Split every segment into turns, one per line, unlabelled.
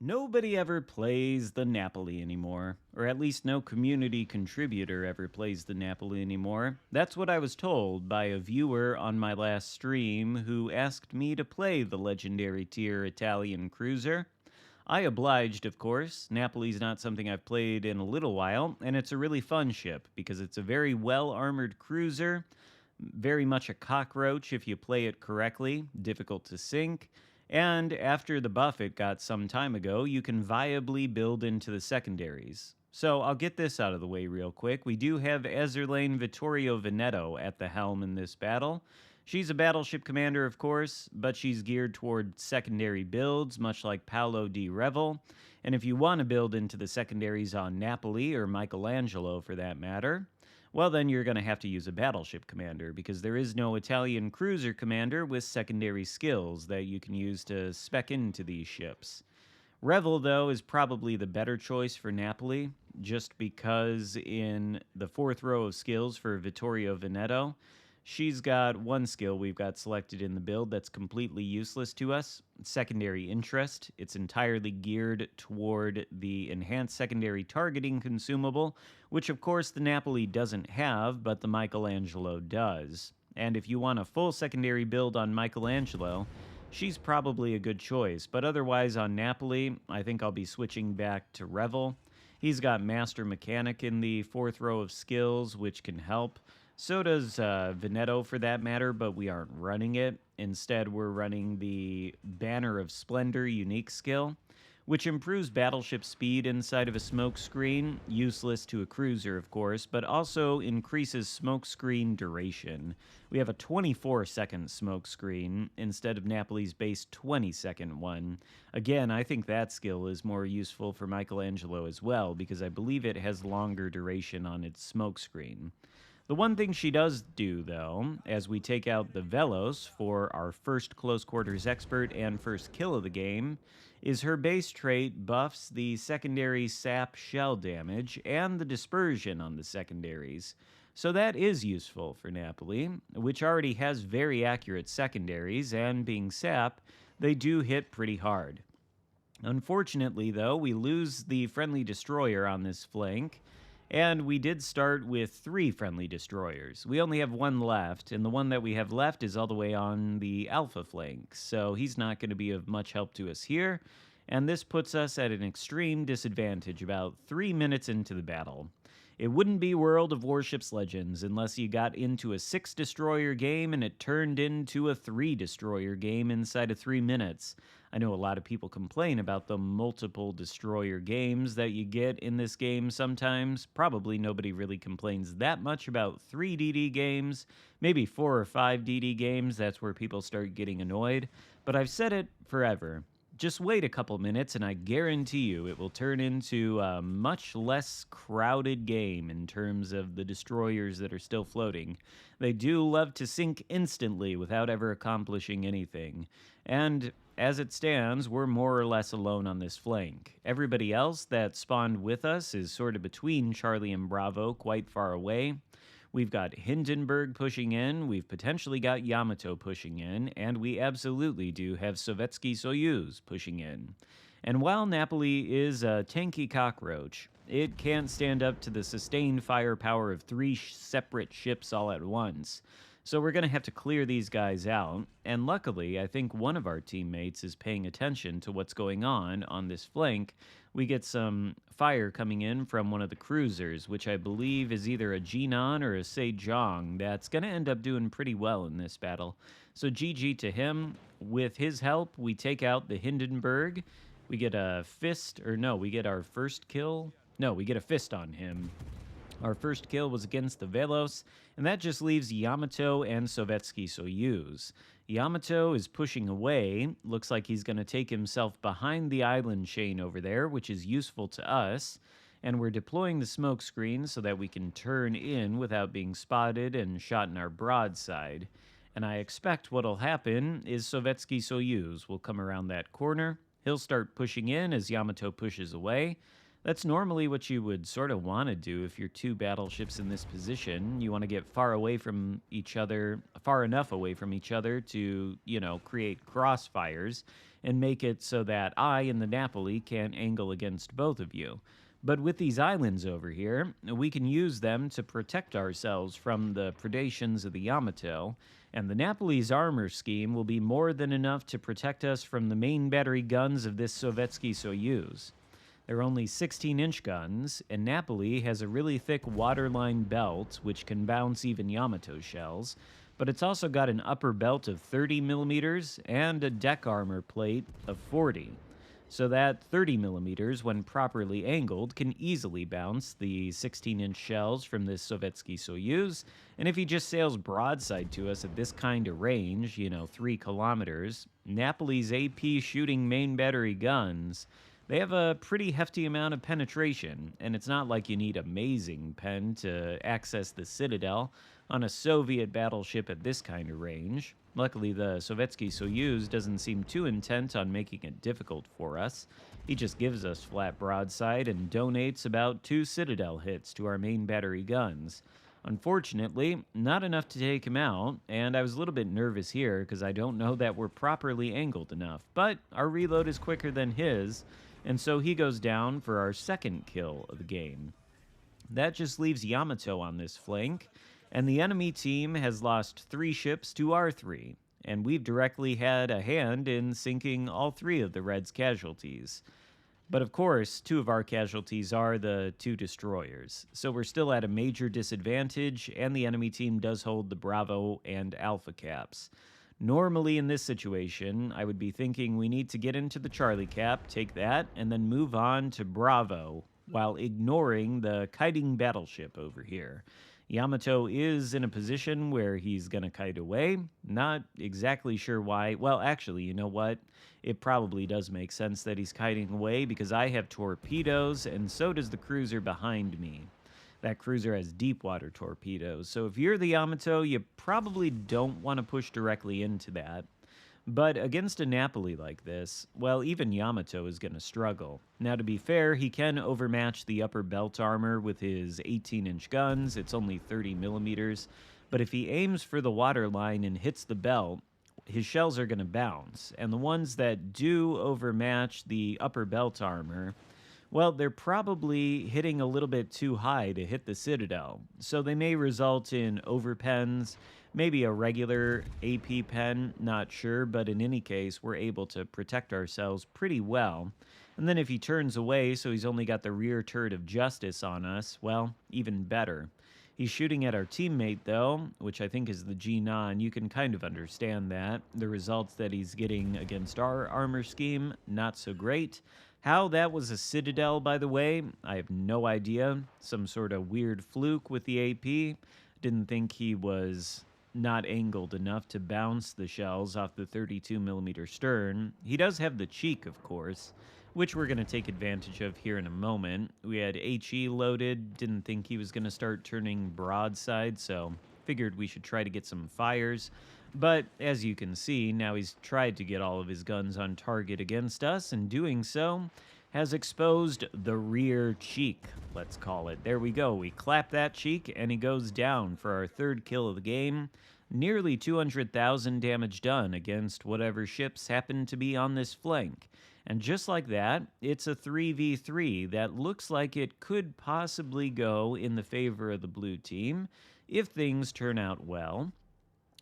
Nobody ever plays the Napoli anymore, or at least no community contributor ever plays the Napoli anymore. That's what I was told by a viewer on my last stream who asked me to play the legendary tier Italian cruiser. I obliged, of course. Napoli's not something I've played in a little while, and it's a really fun ship because it's a very well armored cruiser, very much a cockroach if you play it correctly, difficult to sink. And after the buff it got some time ago, you can viably build into the secondaries. So I'll get this out of the way real quick. We do have Azur Lane Vittorio Veneto at the helm in this battle. She's a battleship commander, of course, but she's geared toward secondary builds, much like Paolo di Revel. And if you want to build into the secondaries on Napoli or Michelangelo for that matter, well, then you're going to have to use a battleship commander because there is no Italian cruiser commander with secondary skills that you can use to spec into these ships. Revel, though, is probably the better choice for Napoli, just because in the fourth row of skills for Vittorio Veneto, she's got one skill we've got selected in the build that's completely useless to us, secondary interest. It's entirely geared toward the enhanced secondary targeting consumable, which of course the Napoli doesn't have, but the Michelangelo does. And if you want a full secondary build on Michelangelo, she's probably a good choice, but otherwise on Napoli, I think I'll be switching back to Revel. He's got Master Mechanic in the fourth row of skills, which can help. So does Veneto for that matter, but we aren't running it. Instead, we're running the Banner of Splendor unique skill, which improves battleship speed inside of a smoke screen, useless to a cruiser, of course, but also increases smoke screen duration. We have a 24-second smoke screen instead of Napoli's base 20-second one. Again, I think that skill is more useful for Michelangelo as well, because I believe it has longer duration on its smoke screen. The one thing she does do, though, as we take out the Velos for our first close quarters expert and first kill of the game, is her base trait buffs the secondary sap shell damage and the dispersion on the secondaries. So that is useful for Napoli, which already has very accurate secondaries, and being sap, they do hit pretty hard. Unfortunately, though, we lose the friendly destroyer on this flank, and we did start with 3 friendly destroyers. We only have 1 left, and the one that we have left is all the way on the alpha flank, so he's not going to be of much help to us here, and this puts us at an extreme disadvantage about 3 minutes into the battle. It wouldn't be World of Warships Legends unless you got into a 6-destroyer game and it turned into a 3-destroyer game inside of 3 minutes. I know a lot of people complain about the multiple destroyer games that you get in this game sometimes. Probably nobody really complains that much about 3 DD games. Maybe 4 or 5 DD games, that's where people start getting annoyed. But I've said it forever. Just wait a couple minutes and I guarantee you it will turn into a much less crowded game in terms of the destroyers that are still floating. They do love to sink instantly without ever accomplishing anything. And as it stands, we're more or less alone on this flank. Everybody else that spawned with us is sort of between Charlie and Bravo, quite far away. We've got Hindenburg pushing in, we've potentially got Yamato pushing in, and we absolutely do have Sovietsky Soyuz pushing in. And while Napoli is a tanky cockroach, it can't stand up to the sustained firepower of 3 separate ships all at once. So we're going to have to clear these guys out, and luckily, I think one of our teammates is paying attention to what's going on this flank. We get some fire coming in from one of the cruisers, which I believe is either a Jinan or a Sejong that's going to end up doing pretty well in this battle. So GG to him. With his help, we take out the Hindenburg. We get a fist, or no, we get our first kill. No, we get a fist on him. Our first kill was against the Velos, and that just leaves Yamato and Sovietsky Soyuz. Yamato is pushing away. Looks like he's going to take himself behind the island chain over there, which is useful to us. And we're deploying the smoke screen so that we can turn in without being spotted and shot in our broadside. And I expect what'll happen is Sovietsky Soyuz will come around that corner. He'll start pushing in as Yamato pushes away. That's normally what you would sort of want to do if you're 2 battleships in this position. You want to get far away from each other, far enough away from each other to, create crossfires and make it so that I and the Napoli can't angle against both of you. But with these islands over here, we can use them to protect ourselves from the predations of the Yamato, and the Napoli's armor scheme will be more than enough to protect us from the main battery guns of this Sovietsky Soyuz. They're only 16-inch guns, and Napoli has a really thick waterline belt, which can bounce even Yamato shells, but it's also got an upper belt of 30 millimeters and a deck armor plate of 40. So that 30 millimeters, when properly angled, can easily bounce the 16-inch shells from this Sovietsky Soyuz, and if he just sails broadside to us at this kind of range, 3 kilometers, Napoli's AP shooting main battery guns, they have a pretty hefty amount of penetration, and it's not like you need amazing pen to access the Citadel on a Soviet battleship at this kind of range. Luckily, the Sovietsky Soyuz doesn't seem too intent on making it difficult for us. He just gives us flat broadside and donates about 2 Citadel hits to our main battery guns. Unfortunately, not enough to take him out, and I was a little bit nervous here because I don't know that we're properly angled enough, but our reload is quicker than his, and so he goes down for our second kill of the game. That just leaves Yamato on this flank, and the enemy team has lost 3 ships to our 3, and we've directly had a hand in sinking all 3 of the Reds' casualties. But of course, 2 of our casualties are the 2 destroyers, so we're still at a major disadvantage, and the enemy team does hold the Bravo and Alpha caps. Normally in this situation, I would be thinking we need to get into the Charlie cap, take that, and then move on to Bravo, while ignoring the kiting battleship over here. Yamato is in a position where he's going to kite away. Not exactly sure why. Well, actually, you know what? It probably does make sense that he's kiting away because I have torpedoes, and so does the cruiser behind me. That cruiser has deep water torpedoes, so if you're the Yamato, you probably don't want to push directly into that. But against a Napoli like this, well, even Yamato is going to struggle. Now, to be fair, he can overmatch the upper belt armor with his 18-inch guns. It's only 30 millimeters. But if he aims for the waterline and hits the belt, his shells are going to bounce. And the ones that do overmatch the upper belt armor, well, they're probably hitting a little bit too high to hit the Citadel. So they may result in overpens, maybe a regular AP pen, not sure, but in any case, we're able to protect ourselves pretty well. And then if he turns away, so he's only got the rear turret of justice on us, well, even better. He's shooting at our teammate, though, which I think is the G9. You can kind of understand that. The results that he's getting against our armor scheme, not so great. How that was a Citadel, by the way, I have no idea. Some sort of weird fluke with the AP. Didn't think he was not angled enough to bounce the shells off the 32mm stern. He does have the cheek, of course, which we're going to take advantage of here in a moment. We had HE loaded, didn't think he was going to start turning broadside, so figured we should try to get some fires. But as you can see, now he's tried to get all of his guns on target against us, and doing so has exposed the rear cheek, let's call it. There we go. We clap that cheek, and he goes down for our 3rd kill of the game. Nearly 200,000 damage done against whatever ships happen to be on this flank. And just like that, it's a 3v3 that looks like it could possibly go in the favor of the blue team if things turn out well.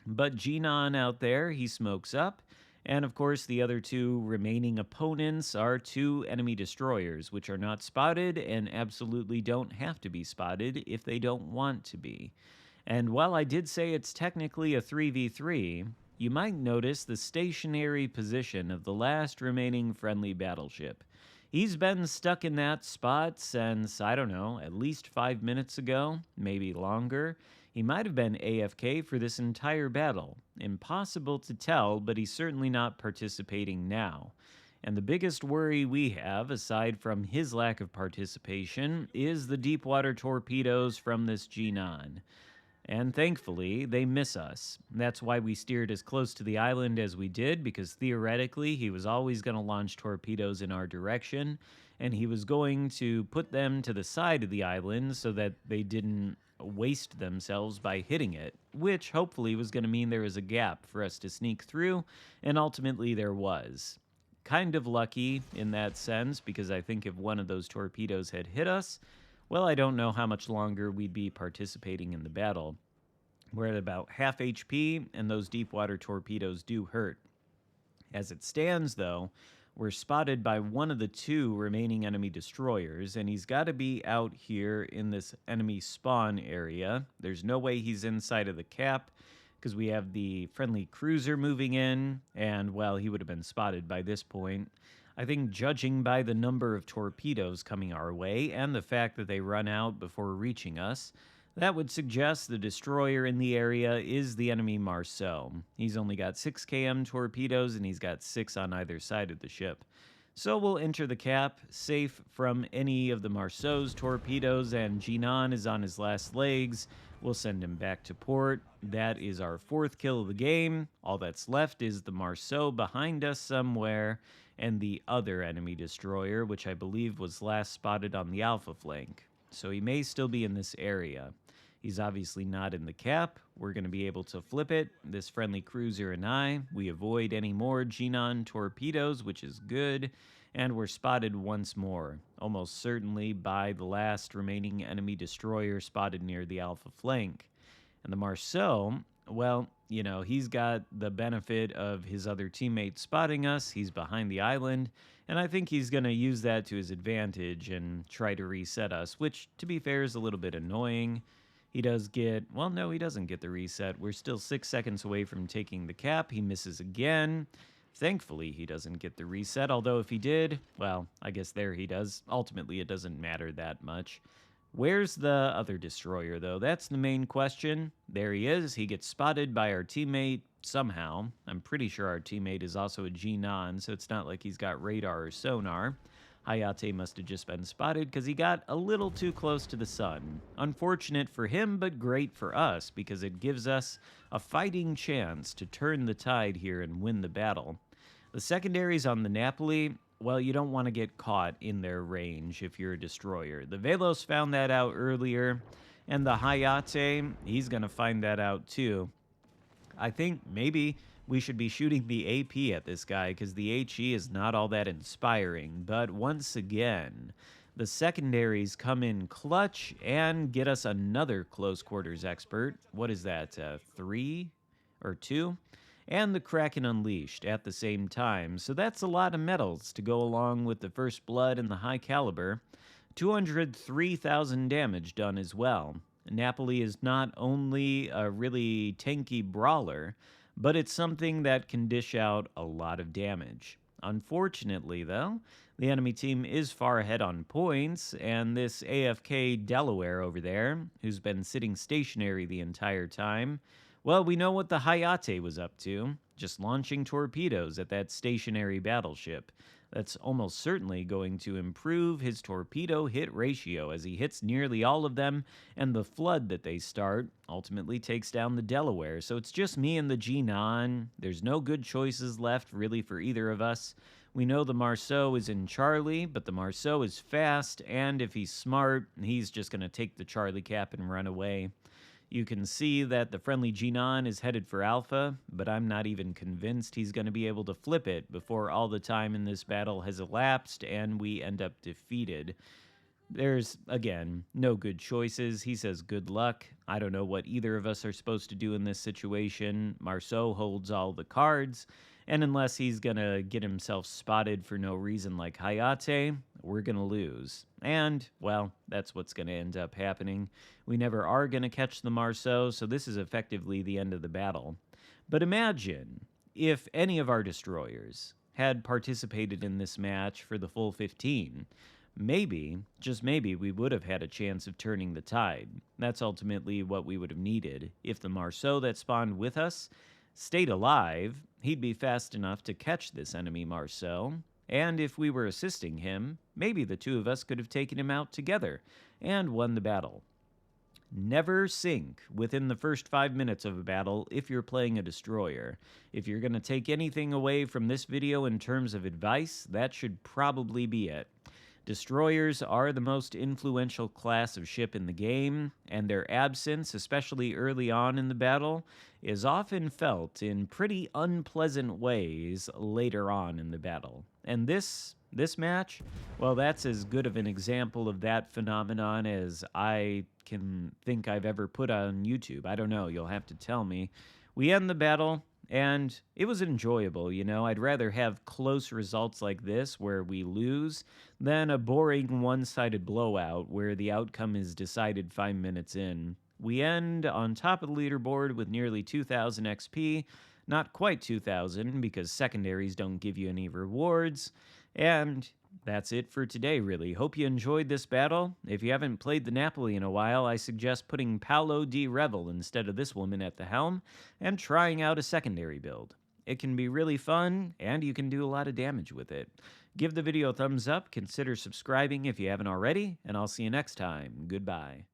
But Jinan out there, he smokes up. And of course, the other 2 remaining opponents are 2 enemy destroyers, which are not spotted and absolutely don't have to be spotted if they don't want to be. And while I did say it's technically a 3v3, you might notice the stationary position of the last remaining friendly battleship. He's been stuck in that spot since, I don't know, at least 5 minutes ago, maybe longer. He might have been AFK for this entire battle. Impossible to tell, but he's certainly not participating now. And the biggest worry we have, aside from his lack of participation, is the deep water torpedoes from this G9. And thankfully, they miss us. That's why we steered as close to the island as we did, because theoretically, he was always going to launch torpedoes in our direction, and he was going to put them to the side of the island so that they didn't waste themselves by hitting it, which hopefully was going to mean there was a gap for us to sneak through, and ultimately there was. kind of lucky in that sense, because I think if one of those torpedoes had hit us, well, I don't know how much longer we'd be participating in the battle. We're at about half HP, and those deep water torpedoes do hurt. As it stands, though, we're spotted by one of the two remaining enemy destroyers, and he's got to be out here in this enemy spawn area. There's no way he's inside of the cap, because we have the friendly cruiser moving in, and, well, he would have been spotted by this point. I think judging by the number of torpedoes coming our way and the fact that they run out before reaching us, that would suggest the destroyer in the area is the enemy Marceau. He's only got 6 km torpedoes, and he's got 6 on either side of the ship. So we'll enter the cap, safe from any of the Marceau's torpedoes, and Jinan is on his last legs. We'll send him back to port. That is our 4th kill of the game. All that's left is the Marceau behind us somewhere, and the other enemy destroyer, which I believe was last spotted on the alpha flank. So he may still be in this area. He's obviously not in the cap. We're going to be able to flip it. This friendly cruiser and we avoid any more Jinan torpedoes, which is good. And we're spotted once more, almost certainly by the last remaining enemy destroyer spotted near the alpha flank. And the Marceau, well, you know, he's got the benefit of his other teammates spotting us. He's behind the island, and I think he's going to use that to his advantage and try to reset us, which, to be fair, is a little bit annoying. He does get, well, no, he doesn't get the reset. We're still 6 seconds away from taking the cap. He misses again. Thankfully, he doesn't get the reset, although if he did, well, I guess there he does. Ultimately, it doesn't matter that much. Where's the other destroyer, though? That's the main question. There he is. He gets spotted by our teammate somehow. I'm pretty sure our teammate is also a Jinan, so it's not like he's got radar or sonar. Hayate must have just been spotted because he got a little too close to the sun. Unfortunate for him, but great for us because it gives us a fighting chance to turn the tide here and win the battle. The secondaries on the Napoli, well, you don't want to get caught in their range if you're a destroyer. The Velos found that out earlier, and the Hayate, he's going to find that out too. I think maybe we should be shooting the AP at this guy because the HE is not all that inspiring. But once again, the secondaries come in clutch and get us another close quarters expert. What is that, 3 or 2? And the Kraken Unleashed at the same time. So that's a lot of medals to go along with the First Blood and the High Caliber. 203,000 damage done as well. Napoli is not only a really tanky brawler, but it's something that can dish out a lot of damage. Unfortunately, though, the enemy team is far ahead on points, and this AFK Delaware over there, who's been sitting stationary the entire time, well, we know what the Hayate was up to, just launching torpedoes at that stationary battleship. That's almost certainly going to improve his torpedo hit ratio as he hits nearly all of them, and the flood that they start ultimately takes down the Delaware. So it's just me and the Jinan. There's no good choices left really for either of us. We know the Marceau is in Charlie, but the Marceau is fast, and if he's smart, he's just going to take the Charlie cap and run away. You can see that the friendly Jinan is headed for Alpha, but I'm not even convinced he's going to be able to flip it before all the time in this battle has elapsed and we end up defeated. There's, again, no good choices. He says good luck. I don't know what either of us are supposed to do in this situation. Marceau holds all the cards, and unless he's going to get himself spotted for no reason like Hayate, we're going to lose. And, well, that's what's going to end up happening. We never are going to catch the Marceau, so this is effectively the end of the battle. But imagine if any of our destroyers had participated in this match for the full 15. Maybe, just maybe, we would have had a chance of turning the tide. That's ultimately what we would have needed. If the Marceau that spawned with us stayed alive, he'd be fast enough to catch this enemy Marceau, and if we were assisting him, maybe the two of us could have taken him out together and won the battle. Never sink within the first 5 minutes of a battle if you're playing a destroyer. If you're going to take anything away from this video in terms of advice, that should probably be it. Destroyers are the most influential class of ship in the game, and their absence, especially early on in the battle, is often felt in pretty unpleasant ways later on in the battle. And this match, well, that's as good of an example of that phenomenon as I can think I've ever put on YouTube. I don't know, you'll have to tell me. We end the battle, and it was enjoyable, you know. I'd rather have close results like this where we lose than a boring one-sided blowout where the outcome is decided 5 minutes in. We end on top of the leaderboard with nearly 2,000 XP. Not quite 2,000 because secondaries don't give you any rewards. And that's it for today, really. Hope you enjoyed this battle. If you haven't played the Napoli in a while, I suggest putting Paolo di Revel instead of this woman at the helm and trying out a secondary build. It can be really fun, and you can do a lot of damage with it. Give the video a thumbs up, consider subscribing if you haven't already, and I'll see you next time. Goodbye.